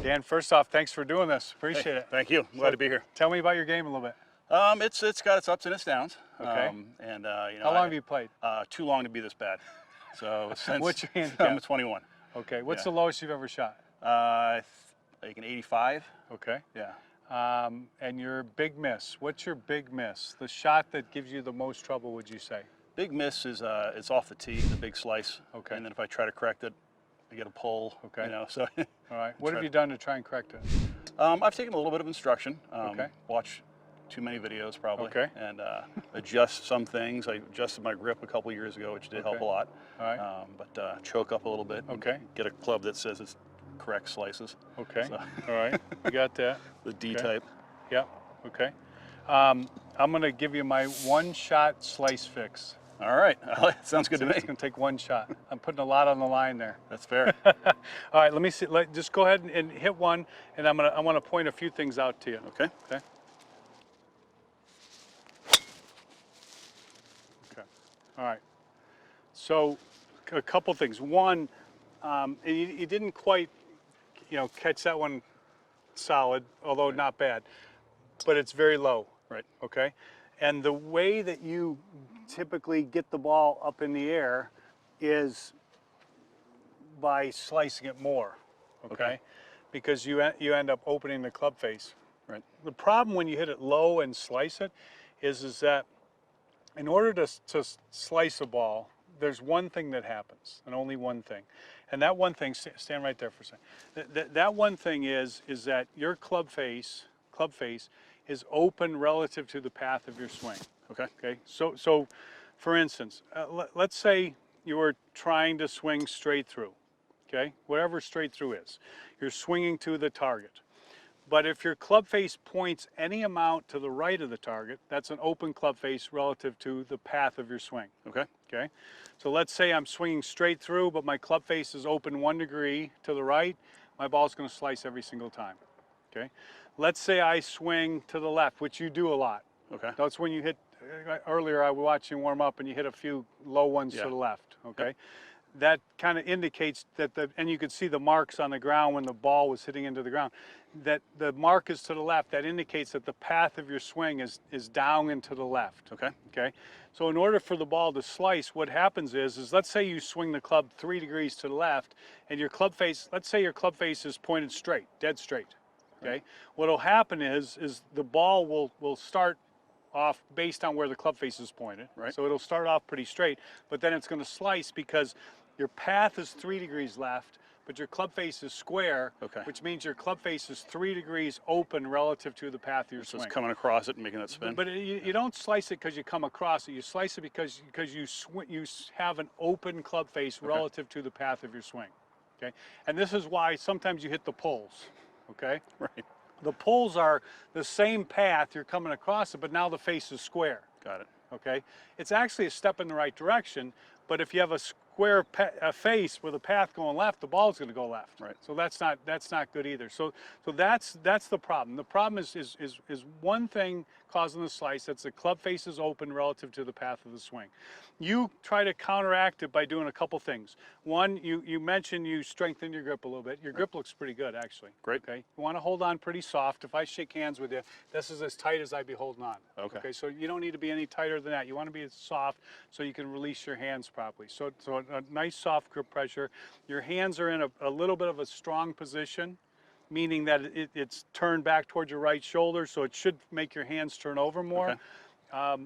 Dan, first off, thanks for doing this. Appreciate it. Thank you. I'm glad to be here. Tell me about your game a little bit. It's got its ups and its downs. Okay. How long have you played? Too long to be this bad. So since What's your handicap? I'm a 21. Okay. What's the lowest you've ever shot? Like an 85. Okay. Yeah. And your big miss. What's your big miss? The shot that gives you the most trouble, would you say? Big miss is it's off the tee, the big slice. Okay. And then if I try to correct it, I get a pull. Okay. You know, so. All right. What have you done to try and correct it? I've taken a little bit of instruction. Okay. Watch too many videos probably. Okay. And adjust some things. I adjusted my grip a couple years ago, which did help a lot. All right. But choke up a little bit. Okay. Get a club that says it's correct slices. Okay. So. All right. You got that. The D type. Yep. Okay. I'm going to give you my one-shot slice fix. All right. Sounds good to me. It's going to take one shot. I'm putting a lot on the line there. That's fair. All right. Let me see. Just go ahead and hit one, and I want to point a few things out to you. Okay. Okay. Okay. All right. So, a couple things. One, you didn't quite, catch that one solid, although not bad, but it's very low. Right. Okay. And the way that you typically get the ball up in the air is by slicing it more. Okay. Because you end up opening the club face. Right. The problem when you hit it low and slice it is that in order to slice a ball, there's one thing that happens, and only one thing. And that one thing, stand right there for a second. That one thing is that your club face is open relative to the path of your swing. Okay. Okay. So for instance, let's say you were trying to swing straight through. Okay. Whatever straight through is, you're swinging to the target. But if your club face points any amount to the right of the target, that's an open club face relative to the path of your swing. Okay. Okay. So let's say I'm swinging straight through, but my club face is open 1 degree to the right. My ball's going to slice every single time. Okay. Let's say I swing to the left, which you do a lot. Okay. That's when you hit, earlier I was watching you warm up and you hit a few low ones to the left. Okay. Yep. That kind of indicates that and you could see the marks on the ground when the ball was hitting into the ground, that the mark is to the left. That indicates that the path of your swing is down and to the left. Okay. Okay. So in order for the ball to slice, what happens is let's say you swing the club 3 degrees to the left and your club face, let's say your club face is pointed straight, dead straight. Okay. What will happen is the ball will start off based on where the club face is pointed. Right. So it'll start off pretty straight, but then it's going to slice because your path is 3 degrees left, but your club face is square, which means your club face is 3 degrees open relative to the path of your swing. So it's coming across it and making it spin. But you don't slice it because you come across it. You slice it because you have an open club face relative to the path of your swing. Okay. And this is why sometimes you hit the pulls. Okay. Right. The pulls are the same path, you're coming across it, but now the face is square. Got it. Okay? It's actually a step in the right direction, but if you have a square face with a path going left, the ball's going to go left. Right. So that's not good either. So that's the problem. The problem is one thing causing the slice, that's the club face is open relative to the path of the swing. You try to counteract it by doing a couple things. One, you mentioned you strengthen your grip a little bit. Your grip looks pretty good, actually. Great. Okay. You want to hold on pretty soft. If I shake hands with you, this is as tight as I'd be holding on. Okay. So you don't need to be any tighter than that. You want to be soft so you can release your hands properly. So a nice soft grip pressure. Your hands are in a little bit of a strong position, meaning that it's turned back towards your right shoulder, so it should make your hands turn over more. Okay.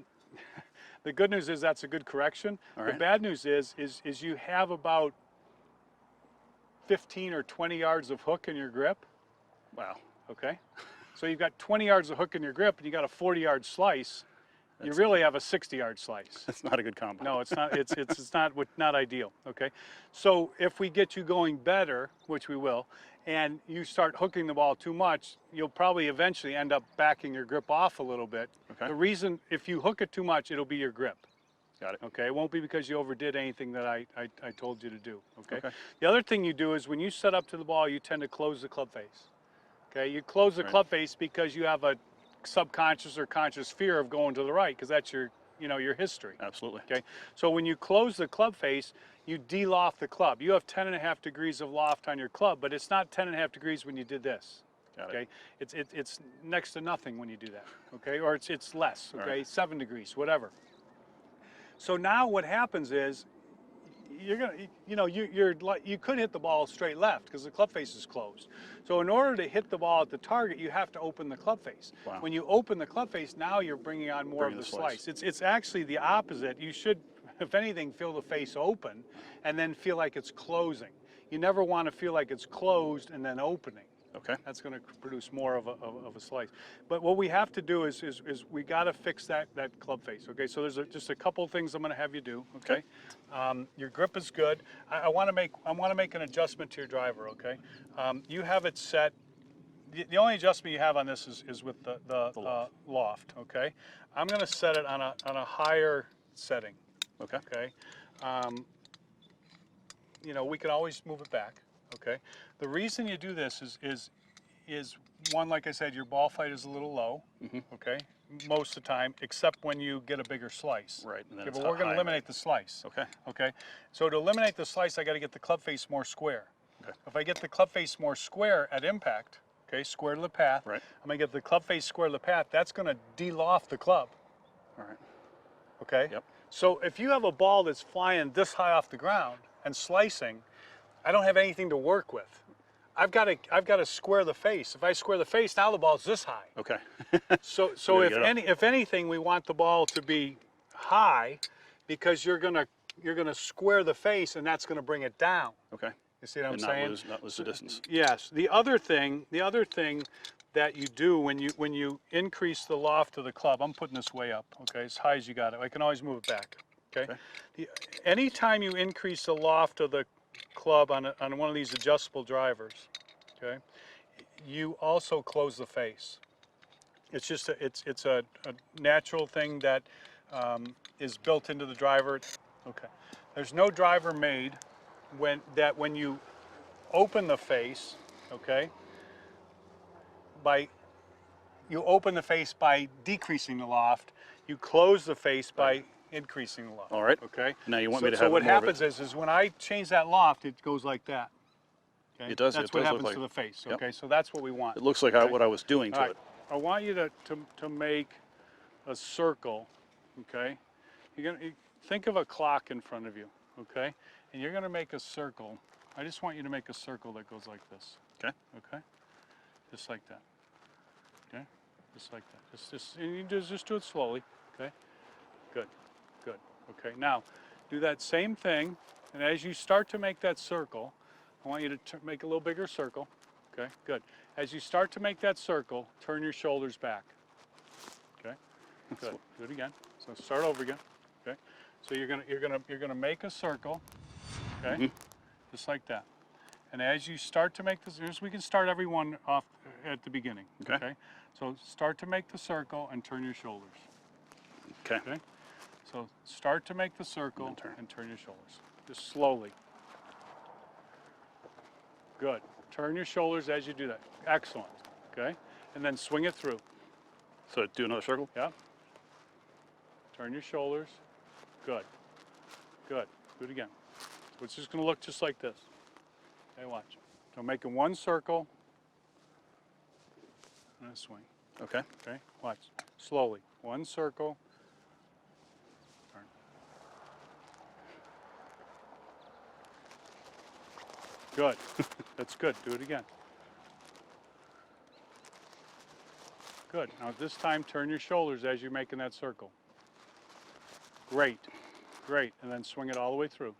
The good news is that's a good correction. All right. The bad news is you have about 15 or 20 yards of hook in your grip. Wow. Okay. So you've got 20 yards of hook in your grip and you got a 40-yard slice. You really have a 60-yard slice. That's not a good combo. No, it's not. It's not ideal. Okay, so if we get you going better, which we will, and you start hooking the ball too much, you'll probably eventually end up backing your grip off a little bit. Okay. The reason, if you hook it too much, it'll be your grip. Got it. Okay, it won't be because you overdid anything that I told you to do. Okay? Okay. The other thing you do is when you set up to the ball, you tend to close the club face. Okay, you close the club face because you have a subconscious or conscious fear of going to the right because that's your history. Absolutely. Okay, so when you close the club face, you de-loft the club. You have 10.5 degrees of loft on your club, but it's not 10.5 degrees when you did this. Got it. Okay, it's next to nothing when you do that. Okay, or it's less. Okay, right. 7 degrees, whatever. So now what happens is you're gonna, you couldn't hit the ball straight left because the club face is closed. So in order to hit the ball at the target, you have to open the club face. Wow. When you open the club face, now you're bringing on more of the slice. It's actually the opposite. You should, if anything, feel the face open and then feel like it's closing. You never want to feel like it's closed and then opening. Okay. That's going to produce more of a slice. But what we have to do is we got to fix that club face. Okay, so there's just a couple things I'm going to have you do. Okay, your grip is good. I want to make an adjustment to your driver. Okay, you have it set. The only adjustment you have on this is with the loft. Okay, I'm going to set it on a higher setting. Okay. Okay, we can always move it back. Okay, the reason you do this is one, like I said, your ball flight is a little low. Okay, most of the time, except when you get a bigger slice. Right. And then Okay, it's but we're going to high, eliminate right? the slice. Okay. Okay, so to eliminate the slice, I got to get the club face more square. Okay. If I get the club face more square at impact, okay, square to the path. Right. I'm going to get the club face square to the path. That's going to de-loft the club. All right. Okay. Yep. So if you have a ball that's flying this high off the ground and slicing, I don't have anything to work with. I've got to square the face. If I square the face, now the ball's this high. Okay. So if anything, we want the ball to be high, because you're gonna square the face, and that's gonna bring it down. Okay. You see what I'm And saying? not lose the distance. Yes. The other thing that you do when you increase the loft of the club, I'm putting this way up. Okay, as high as you got it. I can always move it back. Okay. Anytime you increase the loft of the club on one of these adjustable drivers, okay, you also close the face. It's just it's a natural thing that is built into the driver. Okay, there's no driver made when you open the face, okay, you open the face by decreasing the loft. You close the face by increasing the loft. All right. Okay. Now you want So, me to so have what more of happens it. is when I change that loft, it goes like that. Okay? It does. That's It what does look happens like- to the face. Yep. Okay. So that's what we want. It looks like Okay. what I was doing to All right. it. I want you to make a circle. Okay. You're gonna think of a clock in front of you. Okay. And you're gonna make a circle. I just want you to make a circle that goes like this. Okay. Okay. Just like that. Okay. Just like that. And you just do it slowly. Okay. Good. Good. Okay. Now, do that same thing, and as you start to make that circle, I want you to make a little bigger circle. Okay. Good. As you start to make that circle, turn your shoulders back. Okay. Good. Do it again. So start over again. Okay. So you're gonna make a circle. Okay. Just like that. And as you start to make this, we can start everyone off at the beginning. Okay. So start to make the circle and turn your shoulders. Okay. Okay. So start to make the circle And turn. your shoulders. Just slowly. Good. Turn your shoulders as you do that. Excellent. Okay. And then swing it through. So do another circle. Yeah. Turn your shoulders. Good. Good. Do it again. So it's just going to look just like this. Okay, watch. So I'm making one circle and a swing. Okay. Okay, watch. Slowly. One circle. Turn. Good. That's good. Do it again. Good. Now this time turn your shoulders as you're making that circle. Great. Great. And then swing it all the way through.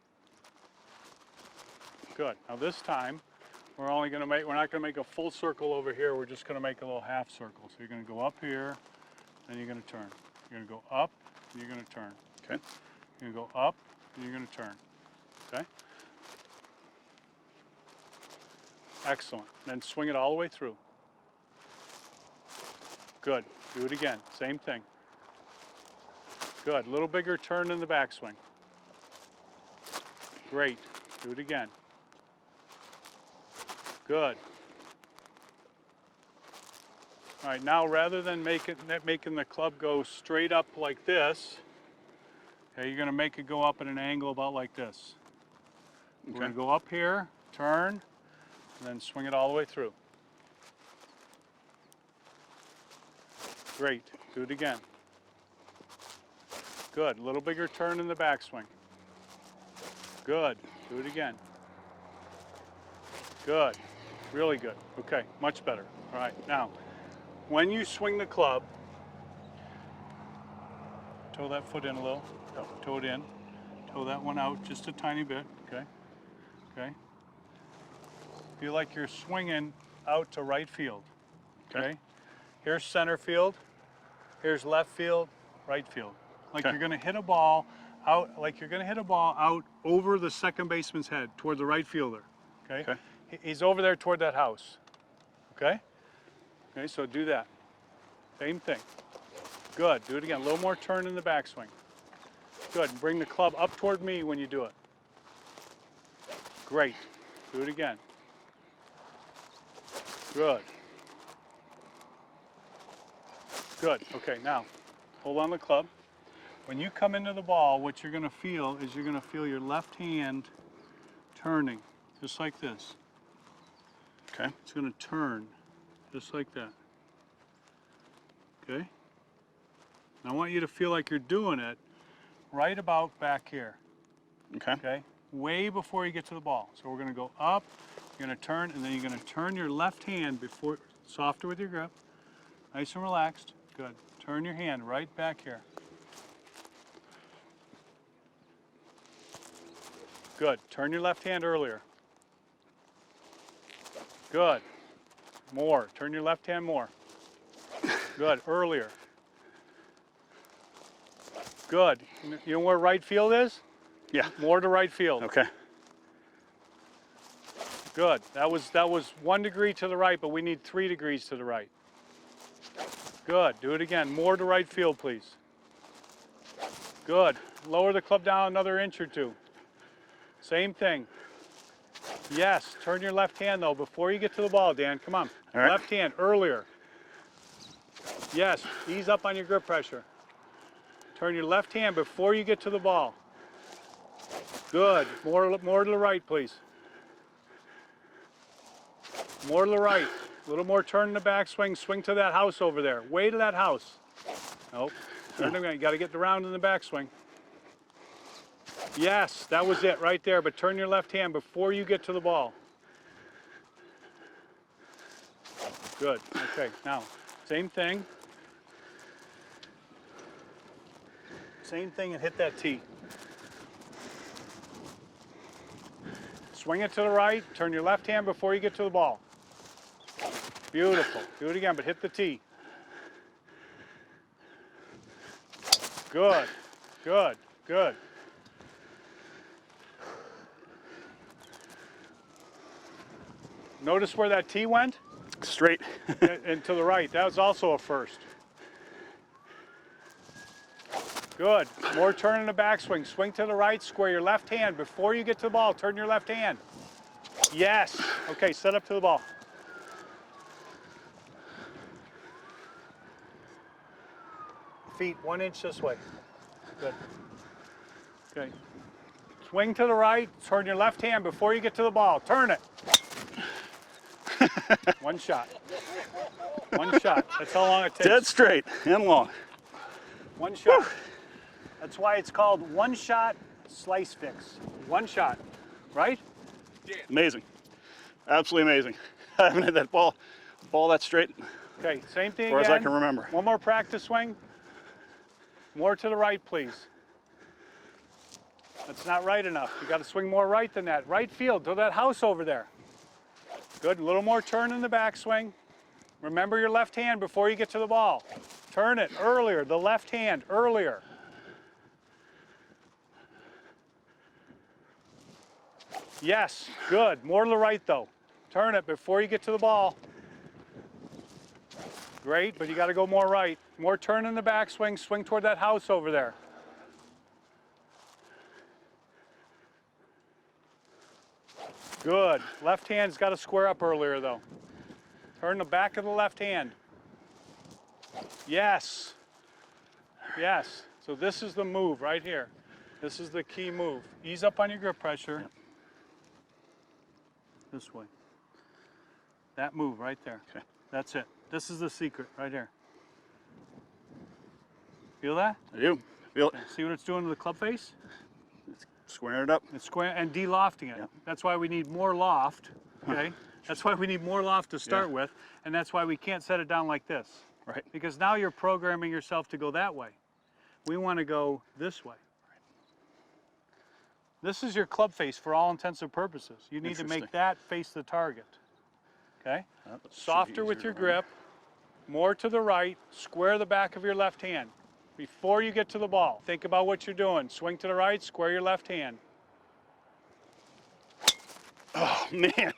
Good. Now this time we're not gonna make a full circle over here. We're just gonna make a little half circle. So you're gonna go up here, and you're gonna turn. You're gonna go up, and you're gonna turn. Okay. You're gonna go up, and you're gonna turn. Okay. Excellent. Then swing it all the way through. Good. Do it again. Same thing. Good. A little bigger turn in the backswing. Great. Do it again. Good. All right, now rather than making the club go straight up like this, okay, you're going to make it go up at an angle about like this. We're going to go up here, turn, and then swing it all the way through. Great. Do it again. Good. A little bigger turn in the backswing. Good. Do it again. Good. Really good. Okay, much better. All right, now, when you swing the club, toe that foot in a little. Toe it in. Toe that one out just a tiny bit. Okay. Okay. Feel like you're swinging out to right field. Okay. Here's center field. Here's left field, right field. Like you're going to hit a ball out. Like you're going to hit a ball out over the second baseman's head toward the right fielder. Okay. He's over there toward that house. Okay. Okay. So do that. Same thing. Good. Do it again. A little more turn in the backswing. Good. Bring the club up toward me when you do it. Great. Do it again. Good. Good. Okay, now, hold on the club. When you come into the ball, what you're going to feel is you're going to feel your left hand turning, just like this. Okay. It's going to turn, just like that. Okay? And I want you to feel like you're doing it right about back here. Okay. Okay? Way before you get to the ball. So we're going to go up, you're going to turn, and then you're going to turn your left hand before, softer with your grip, nice and relaxed. Good. Turn your hand right back here. Good. Turn your left hand earlier. Good. More. Turn your left hand more. Good. Earlier. Good. You know where right field is? Yeah. More to right field. Okay. Good. That was 1 degree to the right, but we need 3 degrees to the right. Good. Do it again. More to right field, please. Good. Lower the club down another inch or two. Same thing. Yes. Turn your left hand, though, before you get to the ball, Dan. Come on. All right. Left hand, earlier. Yes. Ease up on your grip pressure. Turn your left hand before you get to the ball. Good. More to the right, please. More to the right. A little more turn in the backswing. Swing to that house over there. Way to that house. Nope. Turn again. You got to get around in the backswing. Yes, that was it right there. But turn your left hand before you get to the ball. Good. Okay. Now, same thing. Same thing and hit that tee. Swing it to the right. Turn your left hand before you get to the ball. Beautiful. Do it again, but hit the tee. Good. Good. Good. Notice where that tee went? Straight. And to the right. That was also a first. Good. More turn in the backswing. Swing to the right. Square your left hand before you get to the ball. Turn your left hand. Yes. Okay, set up to the ball. Feet 1 inch this way. Good. Okay. Swing to the right. Turn your left hand before you get to the ball. Turn it. One shot. One shot. That's how long it takes. Dead straight and long. One shot. That's why it's called one shot slice fix. One shot, right? Amazing. Absolutely amazing. I haven't hit that ball that straight Okay, same thing as far as again. I can remember. One more practice swing. More to the right, please. That's not right enough. You got to swing more right than that. Right field, to that house over there. Good. A little more turn in the backswing. Remember your left hand before you get to the ball. Turn it earlier. The left hand earlier. Yes. Good. More to the right, though. Turn it before you get to the ball. Great, but you got to go more right. More turn in the backswing. Swing toward that house over there. Good. Left hand's got to square up earlier, though. Turn the back of the left hand. Yes. Yes. So this is the move right here. This is the key move. Ease up on your grip pressure. This way. That move right there. Okay. That's it. This is the secret right here. Feel that? I do. Feel it. See what it's doing to the club face? It's squaring it up. It's square and de-lofting it. Yep. That's why we need more loft, okay? That's why we need more loft to start Yeah. with, and that's why we can't set it down like this. Right. Because now you're programming yourself to go that way. We want to go this way. This is your club face for all intents and purposes. You need to make Interesting. that face the target. Okay? That should be Softer with easier your to run. grip, more to the right, square the back of your left hand. Before you get to the ball, think about what you're doing. Swing to the right, square your left hand. Oh, man.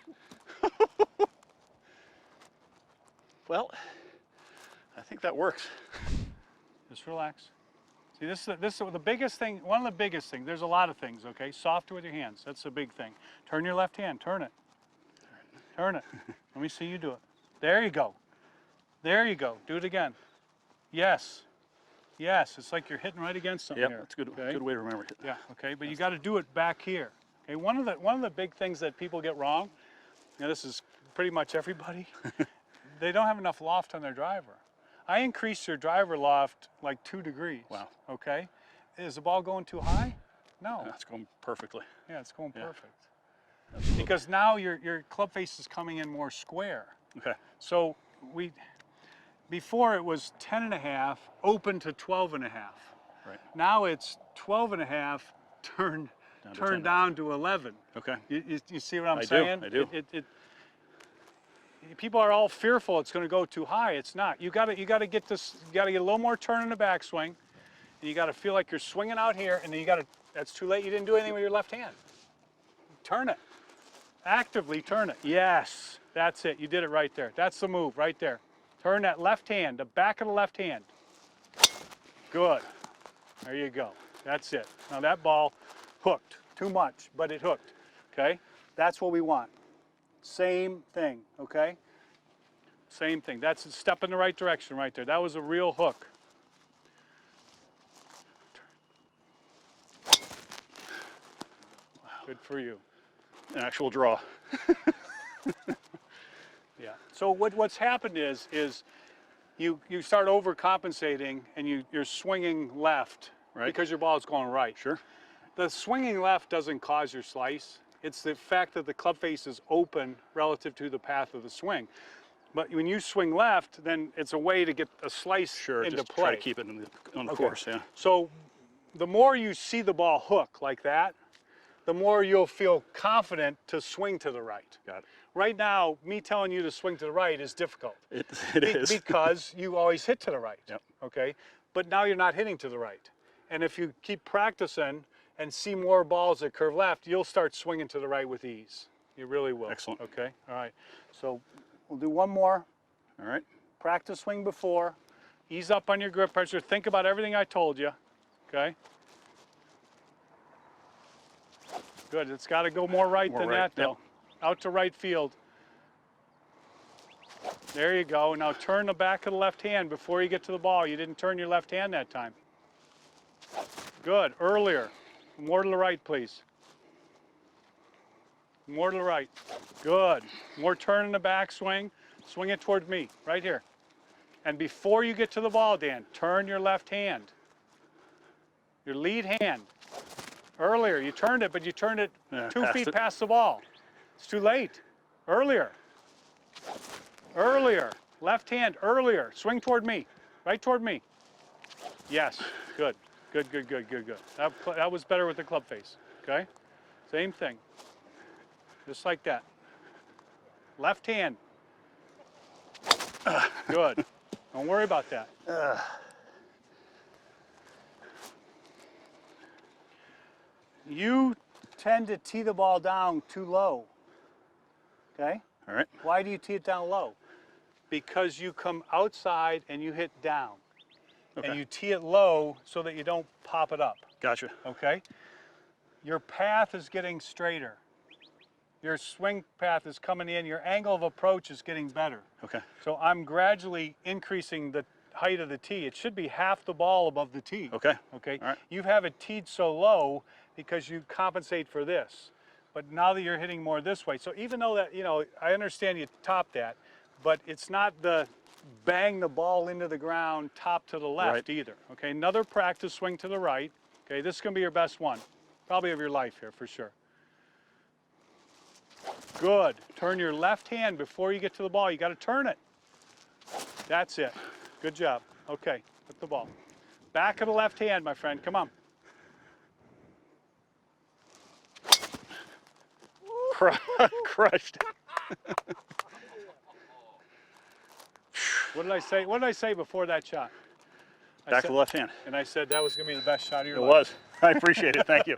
Well, I think that works. Just relax. See, this is the biggest thing, one of the biggest things. There's a lot of things, okay? Softer with your hands. That's the big thing. Turn your left hand. Turn it. Turn it. Let me see you do it. There you go. There you go. Do it again. Yes. Yes. It's like you're hitting right against something Yep, here. that's a good, okay? good way to remember it. Yeah, okay, but you got to do it back here. Okay, one of the big things that people get wrong, and this is pretty much everybody, they don't have enough loft on their driver. I increased your driver loft like 2 degrees. Wow. Okay, is the ball going too high? No. That's going perfectly. Yeah, it's going Yeah. perfect. Because now your club face is coming in more square. Okay. So before it was 10 and a half, open to 12 and a half. Right. Now it's 12 and a half, turned Down to turn 10. down to 11. Okay. You see what I'm I do, saying? I do. People are all fearful it's going to go too high. It's not. You got to get this. You got to get a little more turn in the backswing, and you got to feel like you're swinging out here. And then you got to. That's too late. You didn't do anything with your left hand. Turn it. Actively turn it. Yes, that's it. You did it right there. That's the move right there. Turn that left hand, the back of the left hand. Good. There you go. That's it. Now that ball hooked. Too much, but it hooked. Okay? That's what we want. Same thing, okay? Same thing. That's a step in the right direction right there. That was a real hook. Good for you. An actual draw. Yeah. So what's happened is you start overcompensating and you're swinging left Right. because your ball is going right. Sure. The swinging left doesn't cause your slice. It's the fact that the club face is open relative to the path of the swing. But when you swing left, then it's a way to get a slice Sure. into Just play. try to keep it on the course. Yeah. So the more you see the ball hook like that, the more you'll feel confident to swing to the right. Got it. Right now, me telling you to swing to the right is difficult. It is. Because you always hit to the right. Yep. Okay? But now you're not hitting to the right. And if you keep practicing and see more balls that curve left, you'll start swinging to the right with ease. You really will. Excellent. Okay? All right. So we'll do one more. All right. Practice swing before. Ease up on your grip pressure. Think about everything I told you. Okay? Good. It's got to go more right More than right, that, though. Out to right field. There you go. Now turn the back of the left hand before you get to the ball. You didn't turn your left hand that time. Good. Earlier. More to the right, please. More to the right. Good. More turn in the backswing. Swing it toward me, right here. And before you get to the ball, Dan, turn your left hand. Your lead hand. Earlier, you turned it, but you turned it 2 feet past the ball. It's too late. Earlier. Earlier. Left hand, earlier. Swing toward me. Right toward me. Yes. Good. Good, good, good, good, good. That was better with the club face. Okay? Same thing. Just like that. Left hand. Good. Don't worry about that. You tend to tee the ball down too low. Okay? All right. Why do you tee it down low? Because you come outside and you hit down. Okay. And you tee it low so that you don't pop it up. Gotcha. Okay? Your path is getting straighter. Your swing path is coming in. Your angle of approach is getting better. Okay. So I'm gradually increasing the height of the tee. It should be half the ball above the tee. Okay. Okay? All right. You have it teed so low because you compensate for this. but now that you're hitting more this way. So even though that, you know, I understand you top that, but it's not the bang the ball into the ground top to the left either. Okay, another practice swing to the right. Okay, this is gonna be your best one, probably of your life here for sure. Good. Turn your left hand before you get to the ball. You got to turn it. That's it. Good job. Okay, put the ball. Back of the left hand, my friend. Come on. Crushed. What did I say? What did I say before that shot? Back to the left hand. And I said that was going to be the best shot of your It life. was. I appreciate it. Thank you.